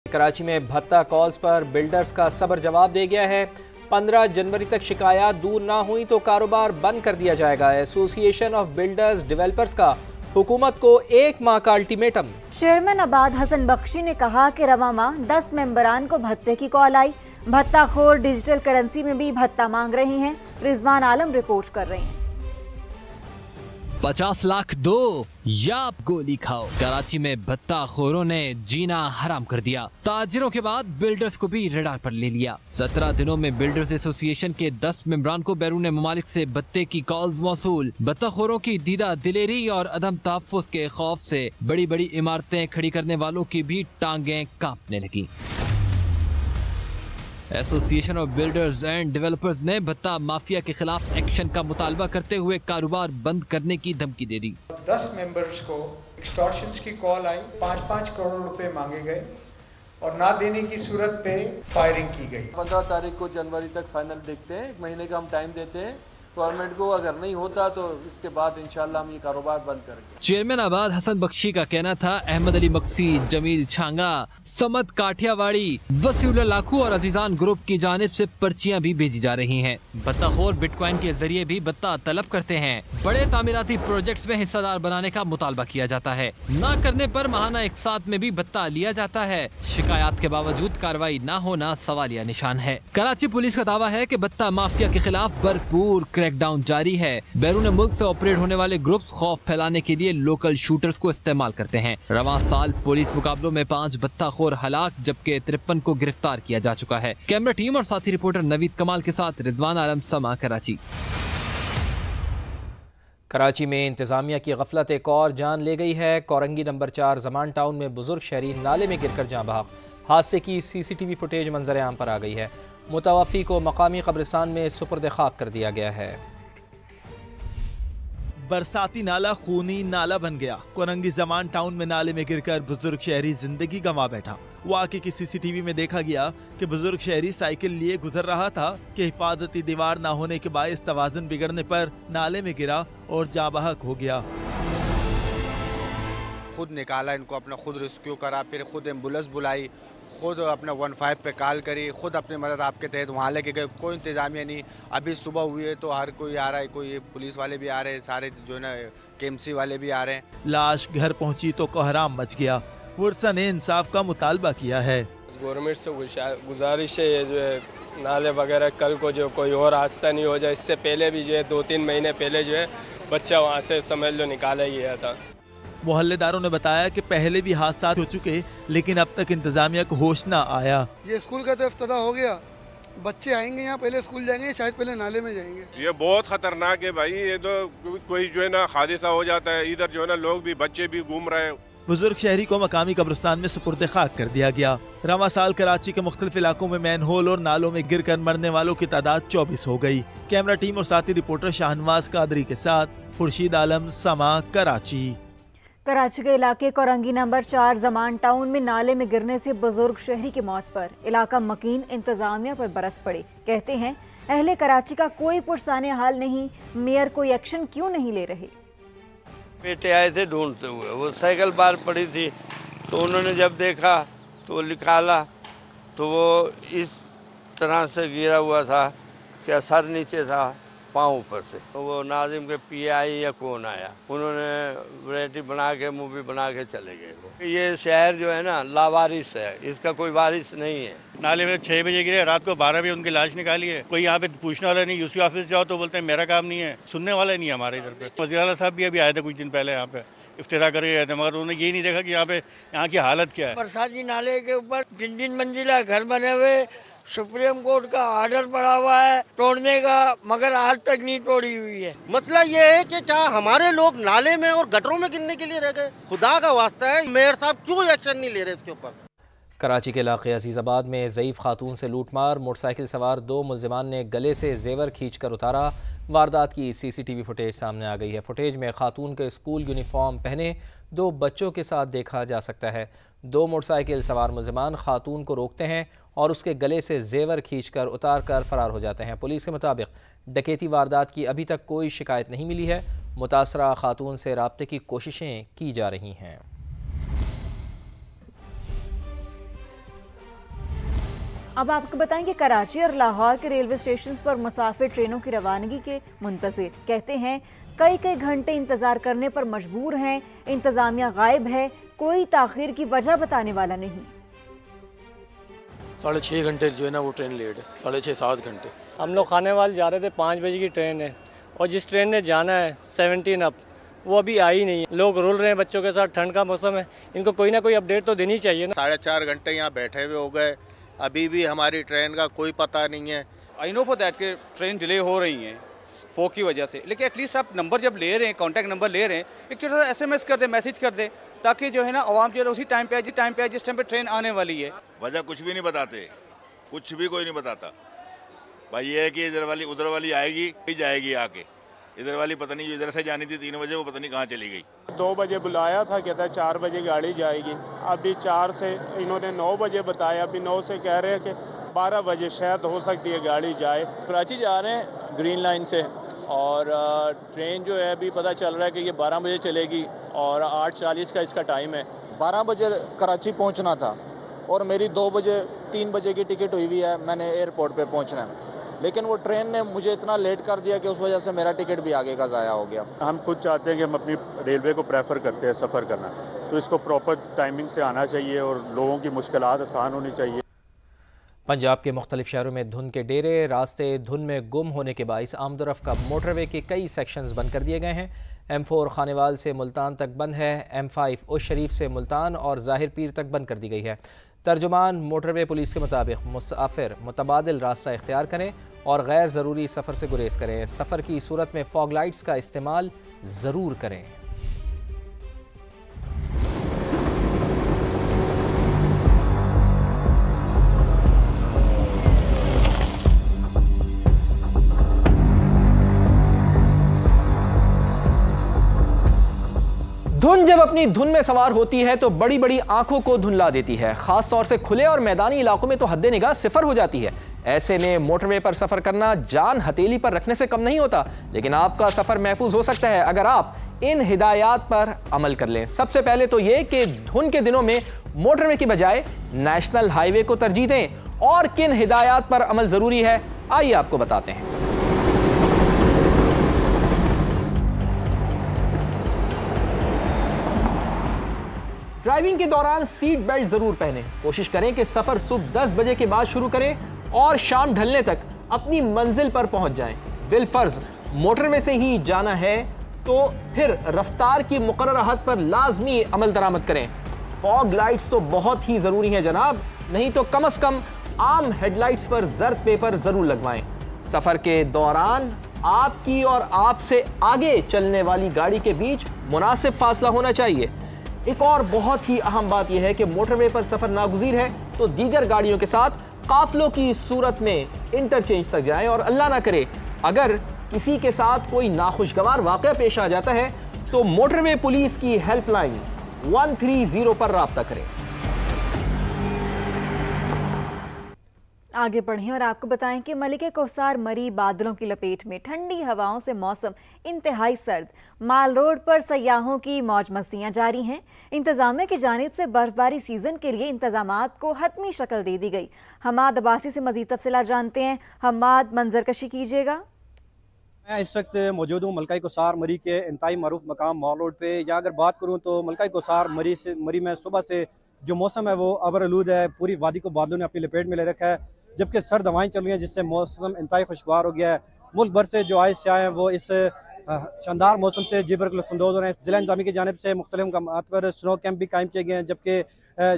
कराची में भत्ता कॉल्स पर बिल्डर्स का सब्र जवाब दे गया है। 15 जनवरी तक शिकायत दूर ना हुई तो कारोबार बंद कर दिया जाएगा। एसोसिएशन ऑफ बिल्डर्स डेवलपर्स का हुकूमत को 1 माह का अल्टीमेटम। चेयरमैन आबाद हसन बख्शी ने कहा कि रवा माह 10 मेंबरान को भत्ते की कॉल आई। भत्ताखोर डिजिटल करेंसी में भी भत्ता मांग रहे हैं। रिजवान आलम रिपोर्ट कर रहे हैं। 50 लाख दो या गोली खाओ। कराची में भत्ताखोरों ने जीना हराम कर दिया। ताजिरों के बाद बिल्डर्स को भी रडार पर ले लिया। 17 दिनों में बिल्डर्स एसोसिएशन के 10 मेंबरान को बैरून ममालिक से भत्ते की कॉल्स मौसूल। भत्ताखोरों की दीदा दिलेरी और अदम तहफ्फुज़ के खौफ से बड़ी बड़ी इमारतें खड़ी करने वालों की भी टांगें कांपने लगी। Association of builders and developers ने भत्ता माफिया के खिलाफ एक्शन का मुतालबा करते हुए कारोबार बंद करने की धमकी दे दी। 10 मेंबर्स को एक्सटॉर्शंस की कॉल आई। 5-5 करोड़ रुपए मांगे गए और ना देने की सूरत पे फायरिंग की गई। 15 तारीख को जनवरी तक फाइनल देखते हैं। 1 महीने का हम टाइम देते हैं गवर्नमेंट को। अगर नहीं होता तो इसके बाद इंशाल्लाह हम ये कारोबार बंद करेंगे। चेयरमैन आबाद हसन बख्शी का कहना था अहमद अली मकसीद, जमील छांगा, समद काठियावाड़ी, वसीउल्लाह लाखू और अजीजान ग्रुप की जानिब से पर्चियां भी भेजी जा रही हैं। भत्ताखोर बिटकॉइन के जरिए भी भत्ता तलब करते हैं। बड़े तामीराती प्रोजेक्ट्स में हिस्सेदार बनाने का मुतालबा किया जाता है। न करने पर माहाना एक साथ में भी भत्ता लिया जाता है। शिकायत के बावजूद कार्रवाई न होना सवालिया निशान है। कराची पुलिस का दावा है कि भत्ता माफिया के खिलाफ भरपूर क्रैकडाउन जारी है। बैरून मुल्क से ऑपरेट होने वाले ग्रुप्स खौफ फैलाने के लिए लोकल शूटर्स को इस्तेमाल करते हैं। रवां साल पुलिस मुकाबलों में 5 भत्ताखोर हलाक जबकि 53 को गिरफ्तार किया जा चुका है। कैमरा टीम और साथी रिपोर्टर नवीद कमाल के साथ रिजवान आलम, समा, कराची। कराची में इंतजामिया की गफलत एक और जान ले गई है। कोरंगी नंबर 4 जमान टाउन में बुजुर्ग शहरी नाले में गिरकर जाँ बहक। हादसे की CCTV फुटेज मंजर आम पर आ गई है। मुतवफ़ी को मकामी कब्रिस्तान में सुपुर्द खाक कर दिया गया है। बरसाती नाला खूनी नाला बन गया। कोरंगी जमान टाउन में नाले में गिरकर बुजुर्ग शहरी जिंदगी गंवा बैठा। वाक़े की CCTV में देखा गया कि बुजुर्ग शहरी साइकिल लिए गुजर रहा था कि हिफाजती दीवार न होने के बायस तवाज़ुन बिगड़ने पर नाले में गिरा और जाँ बहक हो गया। खुद निकाला इनको, अपना खुद रेस्क्यू करा, फिर खुद एम्बुलेंस बुलाई, खुद अपना 15 पे कॉल करी, खुद अपनी मदद आपके तहत वहाँ लेके गए। कोई इंतजामिया नहीं। अभी सुबह हुई है तो हर कोई आ रहा है, कोई पुलिस वाले भी आ रहे हैं, सारे जो है ना KMC वाले भी आ रहे हैं। लाश घर पहुंची तो कोहराम मच गया। वर्सा ने इंसाफ का मुतालबा किया है। गवर्नमेंट से गुजारिश है ये जो है नाले वगैरह कल को जो कोई और हादसा नहीं हो जाए। इससे पहले भी जो है 2-3 महीने पहले जो है बच्चा वहाँ से समझ लो निकाला ही गया था। मोहल्लेदारों ने बताया कि पहले भी हादसा हो चुके लेकिन अब तक इंतजामिया को होश न आया। ये स्कूल का तो इफ्तिताह हो गया, बच्चे आएंगे यहाँ, पहले स्कूल जाएंगे, शायद पहले नाले में जाएंगे। ये बहुत खतरनाक है भाई। ये तो कोई जो है ना हादसा हो जाता है, इधर जो है ना लोग भी, बच्चे भी घूम रहे हैं। बुजुर्ग शहरी को मकामी कब्रिस्तान में सुपुर्द खाक कर दिया गया। रवां साल कराची के मुख्तलिफ इलाकों में मैन होल और नालों में गिर कर मरने वालों की तादाद 24 हो गई। कैमरा टीम और साथी रिपोर्टर शाहनवाज कादरी के साथ खुर्शीद आलम, समा, कराची। कराची के इलाके कोरंगी नंबर 4 जमान टाउन में नाले में गिरने से बुजुर्ग शहरी की मौत पर इलाका मकीन इंतजामिया पर बरस पड़े। कहते हैं अहले कराची का कोई पुरसाने हाल नहीं, मेयर कोई एक्शन क्यों नहीं ले रहे। बेटे आए थे ढूंढते हुए, वो साइकिल बाहर पड़ी थी तो उन्होंने जब देखा तो वो निकाला तो वो इस तरह से गिरा हुआ था कि सर नीचे था, पाँव ऊपर से। तो वो नाजिम के PI या कौन आया, उन्होंने वैरायटी बना के मूवी बना के चले गए। ये शहर जो है ना लावारिस है, इसका कोई वारिस नहीं है। नाले में 6 बजे गिरे, रात को 12 बजे उनकी लाश निकाली है। कोई यहाँ पे पूछने वाला नहीं। UC ऑफिस जाओ तो बोलते हैं मेरा काम नहीं है, सुनने वाला नहीं है हमारे इधर पे। वज़ीर आला साहब भी अभी आए थे कुछ दिन पहले यहाँ पे, इफ्तिताह करके गए थे, मगर उन्होंने ये नहीं देखा कि यहाँ की हालत क्या है। बरसाती नाले के ऊपर 3-3 मंजिला घर बने हुए, सुप्रीम कोर्ट का ऑर्डर पड़ा हुआ है तोड़ने का, मगर आज तक नहीं तोड़ी हुई है। मसला ये है कि क्या हमारे लोग नाले में और गटरों में गिरने के लिए रह गए? खुदा का वास्ता है, मेयर साहब क्यों एक्शन नहीं ले रहे इसके ऊपर? कराची के इलाके अजीज़ाबाद में ज़ईफ़ खातून से लूटमार। मोटरसाइकिल सवार 2 मुलजिमान ने गले से जेवर खींचकर उतारा। वारदात की CCTV फुटेज सामने आ गई है। फुटेज में खातून के स्कूल यूनिफॉर्म पहने 2 बच्चों के साथ देखा जा सकता है। 2 मोटरसाइकिल सवार मुलजिमान खातून को रोकते हैं और उसके गले से जेवर खींचकर उतार कर फरार हो जाते हैं। पुलिस के मुताबिक डकैती वारदात की अभी तक कोई शिकायत नहीं मिली है। मुतासरा खातून से राब्ते की कोशिशें की जा रही हैं। अब आपको बताएं कि कराची और लाहौर के रेलवे स्टेशन पर मुसाफिर ट्रेनों की रवानगी के मुंतजिर कहते हैं कई घंटे इंतजार करने पर मजबूर हैं। इंतजामिया गायब है, कोई ताखीर की वजह बताने वाला नहीं। 6.5 घंटे जो है ना वो ट्रेन लेट है, 6.5-7 घंटे। हम लोग खानेवाल जा रहे थे, 5 बजे की ट्रेन है और जिस ट्रेन ने जाना है 17 अप वो अभी आई नहीं है। लोग रुल रहे हैं बच्चों के साथ, ठंड का मौसम है, इनको कोई ना कोई अपडेट तो देनी चाहिए ना। 4.5 घंटे यहाँ बैठे हुए हो गए, अभी भी हमारी ट्रेन का कोई पता नहीं है। आई नो फॉर दैट के ट्रेन डिले हो रही हैं फॉग की वजह से, लेकिन एटलीस्ट आप नंबर जब ले रहे हैं, कॉन्टैक्ट नंबर ले रहे हैं, एक छोटा सा SMS कर दे, मैसेज कर दे, ताकि जो है ना आवाम जो है उसी टाइम पे आए जिस टाइम पे ट्रेन आने वाली है। वजह कुछ भी नहीं बताते, कुछ भी कोई नहीं बताता। भाई ये है कि इधर वाली उधर वाली आएगी ही जाएगी आके, इधर वाली पता नहीं जो इधर से जानी थी 3 बजे वो पता नहीं कहाँ चली गई। 2 बजे बुलाया था, कहता है 4 बजे गाड़ी जाएगी। अभी 4 से इन्होंने 9 बजे बताया, अभी 9 से कह रहे हैं कि 12 बजे शायद हो सकती है गाड़ी जाए। कराची जा रहे हैं ग्रीन लाइन से और ट्रेन जो है अभी पता चल रहा है कि ये 12 बजे चलेगी और 8:40 का इसका टाइम है। 12 बजे कराची पहुंचना था और मेरी 3 बजे की टिकट हुई हुई है, मैंने एयरपोर्ट पे पहुंचना है, लेकिन वो ट्रेन ने मुझे इतना लेट कर दिया कि उस वजह से मेरा टिकट भी आगे का ज़ाया हो गया। हम खुद चाहते हैं कि हम अपनी रेलवे को प्रेफर करते हैं सफ़र करना, तो इसको प्रॉपर टाइमिंग से आना चाहिए और लोगों की मुश्किलात आसान होनी चाहिए। पंजाब के मुख्तलिफ शहरों में धुंध के डेरे, रास्ते धुंध में गुम होने के बाइस आमदोरफ्त का मोटरवे के कई सेक्शंस बंद कर दिए गए हैं। M4 खानेवाल से मुल्तान तक बंद है, M5 उस शरीफ से मुल्तान और ज़ाहिर पीर तक बंद कर दी गई है। तर्जुमान मोटरवे पुलिस के मुताबिक मुसाफिर मुतबादिल रास्ता इख्तियार करें और गैर ज़रूरी सफ़र से गुरेज करें। सफ़र की सूरत में फॉग लाइट्स का इस्तेमाल ज़रूर करें। धुंध जब अपनी धुन में सवार होती है तो बड़ी बड़ी आंखों को धुंधला देती है। खास तौर से खुले और मैदानी इलाकों में तो हद्दे निगाह सिफर हो जाती है। ऐसे में मोटरवे पर सफर करना जान हथेली पर रखने से कम नहीं होता, लेकिन आपका सफर महफूज हो सकता है अगर आप इन हिदायत पर अमल कर लें। सबसे पहले तो ये कि धुंध के दिनों में मोटरवे की बजाय नेशनल हाईवे को तरजीह दें और किन हिदायत पर अमल जरूरी है आइए आपको बताते हैं। ड्राइविंग के दौरान सीट बेल्ट जरूर पहनें। कोशिश करें कि सफर सुबह 10 बजे के बाद शुरू करें और शाम ढलने तक अपनी मंजिल पर पहुंच जाएं। बिलफर्ज मोटरवे से ही जाना है तो फिर रफ्तार की मुकर्रर हद पर लाजमी अमल दरामद करें। फॉग लाइट्स तो बहुत ही जरूरी हैं जनाब, नहीं तो कम से कम आम हेडलाइट्स पर जर्द पेपर जरूर लगवाएं। सफर के दौरान आपकी और आपसे आगे चलने वाली गाड़ी के बीच मुनासिब फासला होना चाहिए। एक और बहुत ही अहम बात यह है कि मोटरवे पर सफर नागुज़ीर है तो दीगर गाड़ियों के साथ काफिलों की सूरत में इंटरचेंज तक जाएं और अल्लाह ना करे अगर किसी के साथ कोई नाखुशगवार वाक़या पेश आ जाता है तो मोटरवे पुलिस की हेल्पलाइन 130 पर राब्ता करें। आगे बढ़ें और आपको बताएं कि मलिक कोसार मरी बादलों की लपेट में, ठंडी हवाओं से मौसम इंतहाई सर्द। माल रोड पर सयाहों की मौज मस्तियां जारी हैं। इंतजामिया की जानिब से बर्फबारी सीजन के लिए इंतजामात को हतमी शक्ल दे दी गई। हमाद अब्बासी से मजीद तफसीलात जानते हैं। हमाद, मंजरकशी कीजिएगा। मैं इस वक्त मौजूद हूँ मलका कोसार मरी के इंतहाई मारूफ मकाम माल रोड पे। या अगर बात करूँ तो मलका कोसार मरी में सुबह से जो मौसम है वो अबरआलूद है। पूरी वादी को बादलों ने अपनी लपेट में ले रखा है, जबकि सर्द हवाएं चल रही हैं जिससे मौसम इंतहाई खुशगवार हो गया है। मुल्क भर से जो आए स्याह हैं वो इस शानदार मौसम से जी भर लुत्फ़अंदोज़ हो रहे हैं। ज़िला इंतज़ामिया की जानिब से मुख्तलिफ मकामात पर स्नो कैंप भी कायम किए गए हैं, जबकि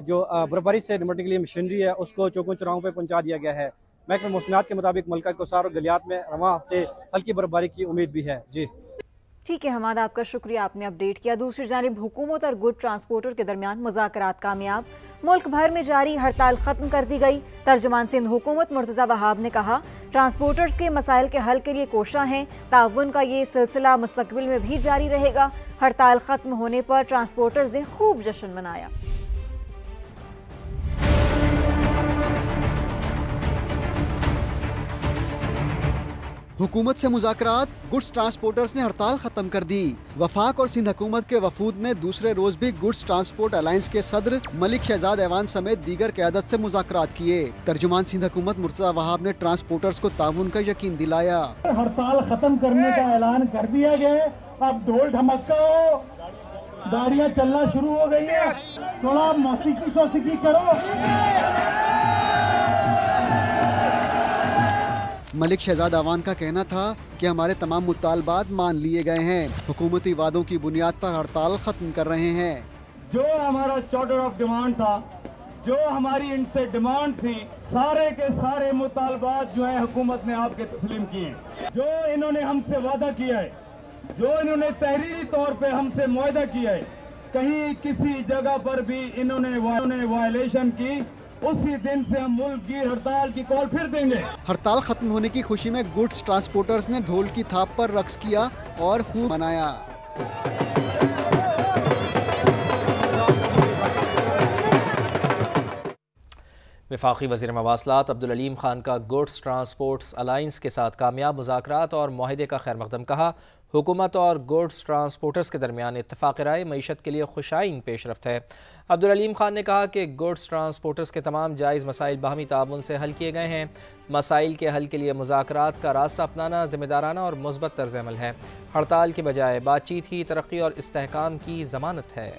जो बर्फबारी से निपटने के लिए मशीनरी है उसको चौकों चौराहों पर पहुँचा दिया गया है। महकमे मौसमियात के मुताबिक मलका कोसार और गलियात में रवां हफ्ते हल्की बर्फबारी की उम्मीद भी है। जी ठीक है हमाद, आपका शुक्रिया, आपने अपडेट किया। दूसरी जानिब हुकूमत और गुड ट्रांसपोर्टर के दरमियान मुज़ाकरात कामयाब। मुल्क भर में जारी हड़ताल खत्म कर दी गई। तर्जुमान सिंध हुकूमत मुर्तज़ा वहाब ने कहा ट्रांसपोर्टर्स के मसाइल के हल के लिए कोशा हैं। ताउन का ये सिलसिला मुस्तकबिल में भी जारी रहेगा। हड़ताल खत्म होने पर ट्रांसपोर्टर्स ने खूब जश्न मनाया। हुकूमत से मुज़ाकरात, गुड्स ट्रांसपोर्टर्स ने हड़ताल खत्म कर दी। वफाक और सिंध हुकूमत के वफूद ने दूसरे रोज भी गुड्स ट्रांसपोर्ट अलायंस के सदर मलिक शहजाद ऐवान समेत दीगर क़यादत से मुज़ाकरात किए। तर्जुमान सिंध हुकूमत मुर्तज़ा वहाब ने ट्रांसपोर्टर्स को ताउन का यकीन दिलाया। हड़ताल खत्म करने का ऐलान कर दिया गया, अब ढोल ढमक्का हो, गाड़ियाँ चलना शुरू हो गई है, थोड़ा मौसीकी करो। मलिक शहजाद ऐवान का कहना था कि हमारे तमाम मुतालबात मान लिए गए हैं, हुकूमती वादों की बुनियाद पर हड़ताल खत्म कर रहे हैं। जो हमारा चार्टर ऑफ डिमांड था, जो हमारी इनसे डिमांड थी, सारे के सारे मुतालबात जो है हुकूमत ने आपके तस्लीम किए। जो इन्होंने हमसे वादा किया है, जो इन्होंने तहरीरी तौर पे हमसे मुआहदा किया है, कहीं किसी जगह पर भी इन्होंने वायलेशन की, उसी दिन से हम मुल्क की हड़ताल की कॉल फिर देंगे। हड़ताल खत्म होने की खुशी में गुड्स ट्रांसपोर्टर्स ने ढोल की थाप पर रक्स किया और खूब मनाया। वफाकी वज़ीर मवासलात अब्दुल अलीम खान का गुड्स ट्रांसपोर्ट्स अलायंस के साथ कामयाब मुज़ाकरात और मुआहदे का खैर मकदम कहा। हुकूमत और गुड्स ट्रांसपोर्टर्स के दरमियान इत्तफ़ाक़ राय मईशत के लिए खुशाइन पेशरफ्त है। अब्दुल अलीम खान ने कहा कि गुड्स ट्रांसपोर्टर्स के तमाम जायज़ मसाइल बाहमी ताउन से हल किए गए हैं। मसाइल के हल के लिए मुज़ाकरात का रास्ता अपनाना ज़िम्मेदाराना और मुस्बत तर्ज़ अमल है। हड़ताल के बजाय बातचीत ही तरक्की और इस्तेहकाम की ज़मानत है।